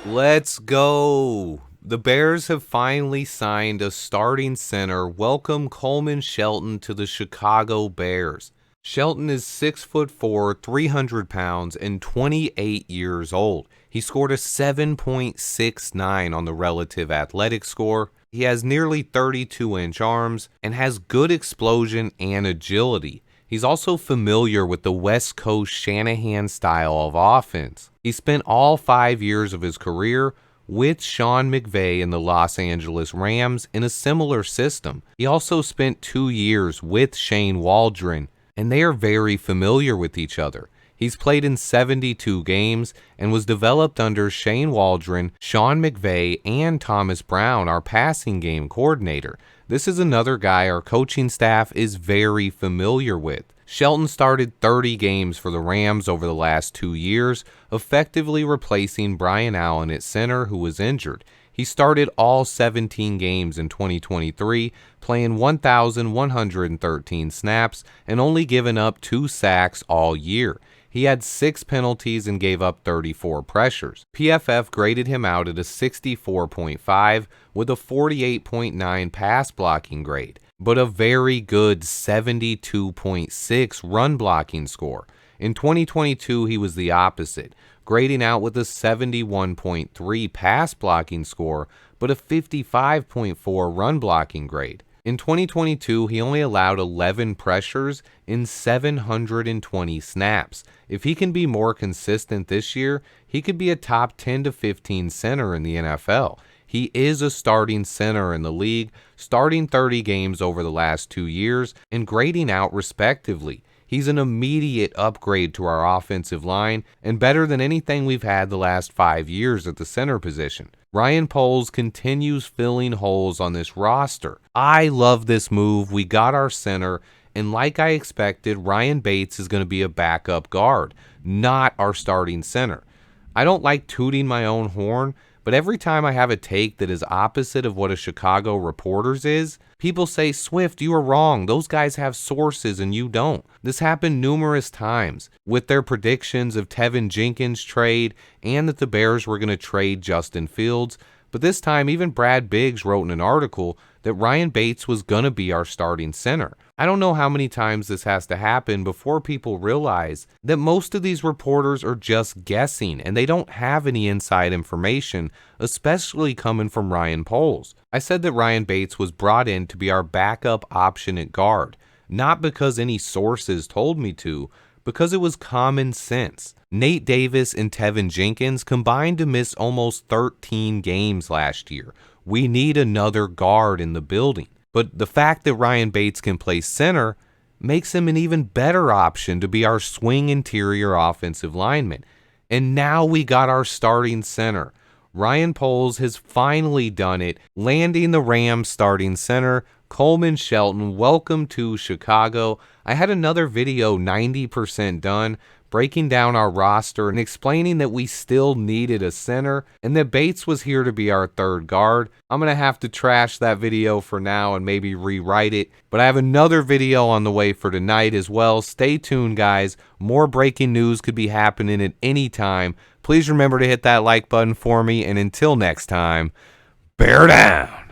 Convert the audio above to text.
Let's go. The Bears have finally signed a starting center. Welcome Coleman Shelton to the Chicago Bears. Shelton is 6'4", 300 pounds, and 28 years old. He scored a 7.69 on the relative athletic score. He has nearly 32-inch arms and has good explosion and agility. He's also familiar with the West Coast Shanahan style of offense. He spent all 5 years of his career with Sean McVay in the Los Angeles Rams in a similar system. He also spent 2 years with Shane Waldron, and they are very familiar with each other. He's played in 72 games and was developed under Shane Waldron, Sean McVay, and Thomas Brown, our passing game coordinator. This is another guy our coaching staff is very familiar with. Shelton started 30 games for the Rams over the last 2 years, effectively replacing Brian Allen at center, who was injured. He started all 17 games in 2023, playing 1,113 snaps and only giving up 2 sacks all year. He had 6 penalties and gave up 34 pressures. PFF graded him out at a 64.5 with a 48.9 pass blocking grade, but a very good 72.6 run blocking score. In 2022, he was the opposite, grading out with a 71.3 pass blocking score, but a 55.4 run blocking grade. In 2022, he only allowed 11 pressures in 720 snaps. If he can be more consistent this year, he could be a top 10 to 15 center in the NFL. He is a starting center in the league, starting 30 games over the last 2 years and grading out respectively. He's an immediate upgrade to our offensive line and better than anything we've had the last 5 years at the center position. Ryan Poles continues filling holes on this roster. I love this move. We got our center, and like I expected, Ryan Bates is going to be a backup guard, not our starting center. I don't like tooting my own horn, but every time I have a take that is opposite of what a Chicago reporter's is, people say, Swift, you are wrong. Those guys have sources and you don't. This happened numerous times with their predictions of Tevin Jenkins' trade and that the Bears were going to trade Justin Fields. But this time, even Brad Biggs wrote in an article that Ryan Bates was going to be our starting center. I don't know how many times this has to happen before people realize that most of these reporters are just guessing and they don't have any inside information, especially coming from Ryan Poles. I said that Ryan Bates was brought in to be our backup option at guard, not because any sources told me to, because it was common sense. Nate Davis and Tevin Jenkins combined to miss almost 13 games last year. We need another guard in the building. But the fact that Ryan Bates can play center makes him an even better option to be our swing interior offensive lineman. And now we got our starting center. Ryan Poles has finally done it, landing the Rams starting center. Coleman Shelton, welcome to Chicago. I had another video 90% done, breaking down our roster and explaining that we still needed a center and that Bates was here to be our third guard. I'm going to have to trash that video for now and maybe rewrite it, but I have another video on the way for tonight as well. Stay tuned, guys. More breaking news could be happening at any time. Please remember to hit that like button for me, and until next time, bear down.